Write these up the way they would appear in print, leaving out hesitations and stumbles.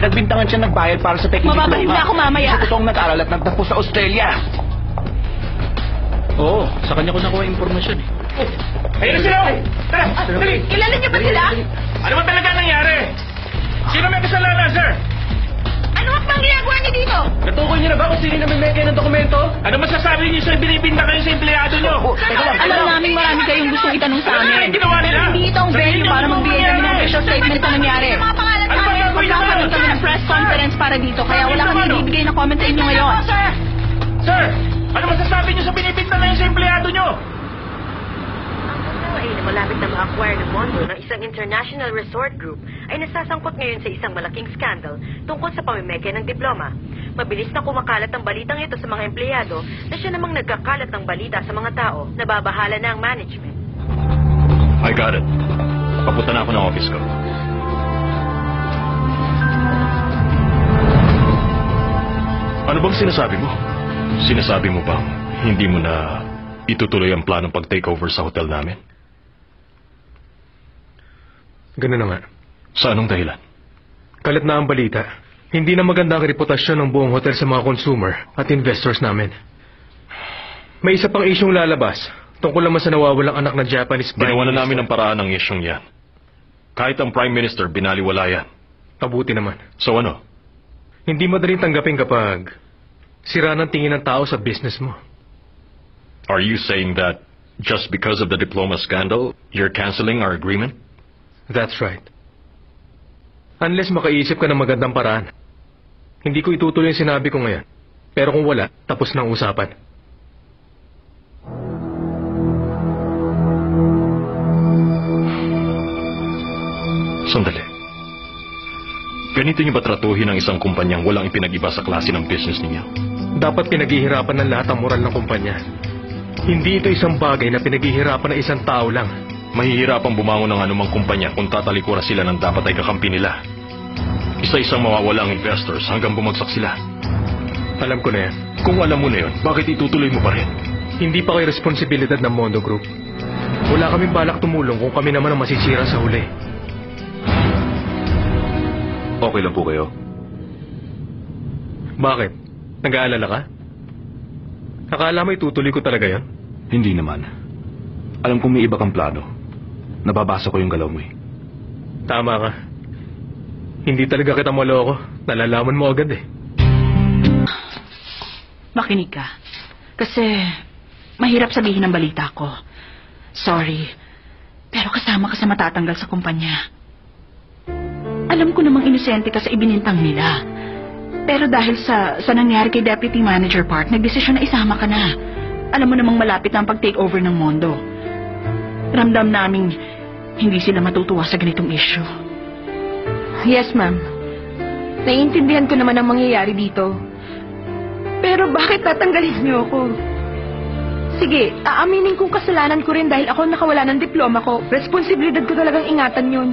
Pinagbintangan siya nagbayad para sa technical diploma. Mababaliw na ako mamaya. Siya totoong nag-aral at nagtapos sa Australia. Oo, sa kanya ko nakuha impormasyon eh. Ayun na sila! Tara, dali! Kilala niyo ba sila? Ano ba talaga nangyari? Sino may kasalanan, sir? Ano ang ginagawa niyo dito? Natukoy niyo na ba kung sino na may ng dokumento? Ano masasabi niyo sa binibinta kayo sa empleyado niyo? Alam namin marami kayong gustong itanong sa amin. Ano ginawa nila? Hindi ito ang venue para magbigay kami ng official statement na nangyari. Ano ba gagawin niyo? Magkakaroon kami ng press conference para dito, kaya wala kami ibibigay na comment sa inyo ngayon. Sir, ano masasabi niyo sa binibinta na yun sa empleyado niyo? Ay na malapit na ma-acquire ng Mondo ng isang international resort group ay nasasangkot ngayon sa isang malaking scandal tungkol sa pamimeke ng diploma. Mabilis na kumakalat ang balitang ito sa mga empleyado na siya namang nagkakalat ng balita sa mga tao. Nababahala na ang management. I got it. Papunta na ako ng office ko. Ano bang sinasabi mo? Sinasabi mo bang hindi mo na itutuloy ang planong pag-takeover sa hotel namin? Ganun na nga. Sa anong dahilan? Kalat na ang balita. Hindi na maganda ang reputasyon ng buong hotel sa mga consumer at investors namin. May isa pang isyong lalabas tungkol naman sa nawawalang anak na Japanese Prime Ginawa na Minister. namin ang paraan ng isyong yan. Kahit ang Prime Minister, binaliwala yan. Mabuti naman. So ano? Hindi madaling tanggapin kapag sira ng tingin ng tao sa business mo. Are you saying that just because of the diploma scandal, you're canceling our agreement? That's right. Unless makaisip ka ng magandang paraan. Hindi ko itutuloy yung sinabi ko ngayon. Pero kung wala, tapos na ang usapan. Sandali. Ganito niyo ba tratuhin ang isang kumpanyang walang ipinag-iba sa klase ng business ninyo? Dapat pinaghihirapan ng lahat ang moral ng kumpanya. Hindi ito isang bagay na pinaghihirapan ng isang tao lang. Mahihirapang bumangon ng anumang kumpanya kung tatalikura sila ng dapat ay kakampi nila. Isa-isang mawawala ang investors hanggang bumagsak sila. Alam ko na yan. Kung alam mo na yun, bakit itutuloy mo pa rin? Hindi pa kayo responsibilidad ng Mondo Group. Wala kaming balak tumulong kung kami naman ang masisira sa huli. Okay lang po kayo. Bakit? Nag-aalala ka? Akala mo itutuloy ko talaga yan? Hindi naman. Alam kong may iba kang plano. Nababasa ko yung galaw mo eh. Tama ka. Hindi talaga kita maloko. Nalalaman mo agad eh. Makinig ka. Kasi mahirap sabihin ang balita ko. Sorry. Pero kasama ka sa matatanggal sa kumpanya. Alam ko namang inosente ka sa ibinintang nila. Pero dahil sa nangyari kay Deputy Manager Park, nagdesisyon na isama ka na. Alam mo namang malapit na ang pag-takeover ng Mondo. Ramdam naming hindi sila matutuwa sa ganitong issue. Yes, ma'am. Naiintindihan ko naman ang mangyayari dito. Pero bakit tatanggalin niyo ako? Sige, aaminin kong kasalanan ko rin dahil ako nakawala ng diploma ko. Responsibilidad ko talagang ingatan yun.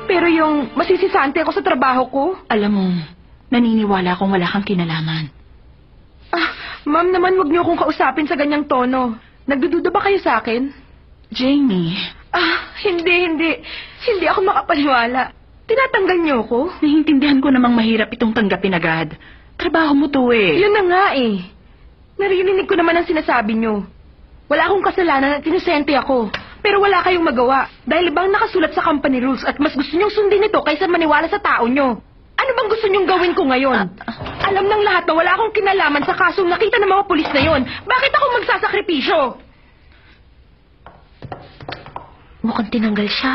Pero yung masisisante ako sa trabaho ko... Alam mo, naniniwala akong wala kang kinalaman. Ma'am naman, wag niyo akong kausapin sa ganyang tono. Nagdududa ba kayo sa akin? Jamie. Hindi. Hindi ako makapaniwala. Tinatanggal niyo ako? Naiintindihan ko namang mahirap itong tanggapin agad. Trabaho mo to eh. Yun na nga eh. Naririnig ko naman ang sinasabi niyo. Wala akong kasalanan at inosente ako. Pero wala kayong magawa. Dahil ibang nakasulat sa company rules at mas gusto niyong sundin ito kaysa maniwala sa tao niyo. Ano bang gusto niyong gawin ko ngayon? Alam ng lahat na wala akong kinalaman sa kasong nakita ng mga pulis na yon. Bakit ako magsasakripisyo? Mukhang tinanggal siya.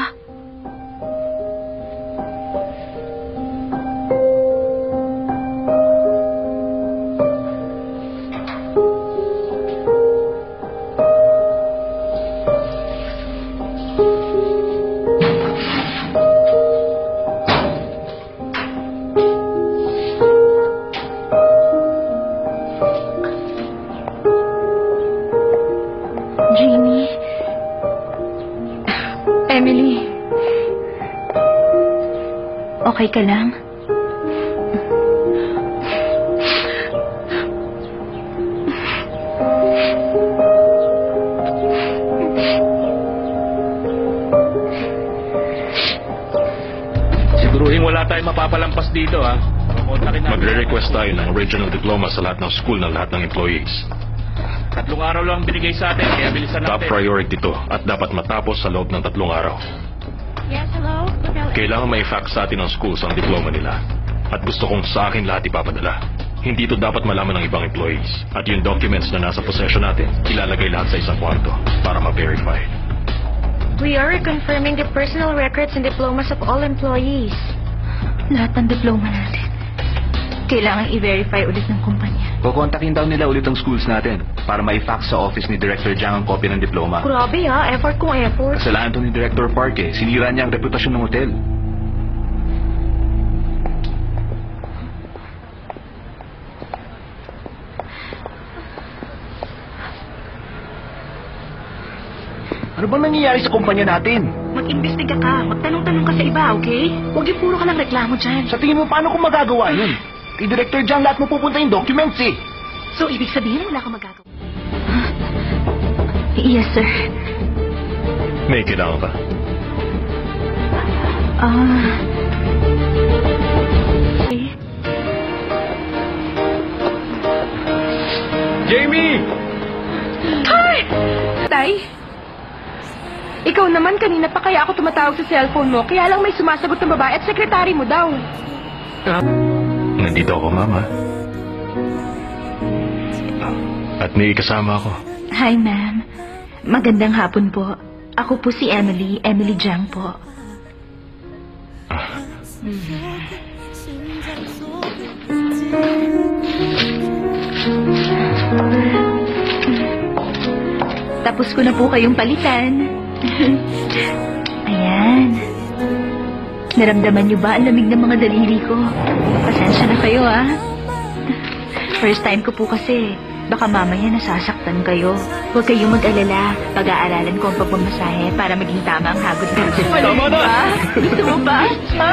Jamie. Emily. Okay ka lang? Siguruhin wala Wala tayong mapapalampas dito, ha? Kontakin natin. Magre-request tayo ng original diploma sa lahat ng school ng lahat ng employees. 3 araw lang binigay sa atin, kaya bilisan Top natin. priority to at dapat matapos sa loob ng 3 araw. Yes, hello? Kailangan may fax sa atin ng schools ang diploma nila. At gusto kong sa akin lahat ipapadala. Hindi to dapat malaman ng ibang employees. At yung documents na nasa possession natin, ilalagay lahat sa isang kwarto para ma-verify. We are confirming the personal records and diplomas of all employees. Lahat ng diploma natin. Kailangan i-verify ulit ng kumpanya. Kukontakin daw nila ulit ang schools natin para ma-fax sa office ni Director Jiang ang kopya ng diploma. Grabe ha, effort kung effort. Kasalanan to ni Director Park eh. Sinira niya ang reputasyon ng hotel. Ano bang nangyayari sa kumpanya natin? Mag-imbestiga ka. Magtanong-tanong ka sa iba, okay? Huwag yung puro ka lang reklamo dyan. Sa tingin mo, paano kung magagawa yun? Kay Director Jiang lahat mo pupunta yung documents eh. So, ibig sabihin wala kang magagawa? Yes, sir. May kailangan ka? Okay. Jamie! Ay! Tay? Ikaw naman, kanina pa kaya ako tumatawag sa cellphone mo, kaya lang may sumasagot na babae at sekretary mo daw. Nandito ako, Mama. At may kasama ako. Hi, ma'am. Magandang hapon po. Ako po si Emily Jiang po. Tapos ko na po kayong palitan. Ayan. Naramdaman niyo ba ang lamig ng mga daliri ko? Pasensya na kayo, ah. First time ko po kasi. Baka mamaya nasasaktan kayo. Huwag kayong mag-alala. Pag-aaralan ko ang pagmamasahe para maging tama ang hagod natin. Tama na! Ba? Gusto mo ba? Ha?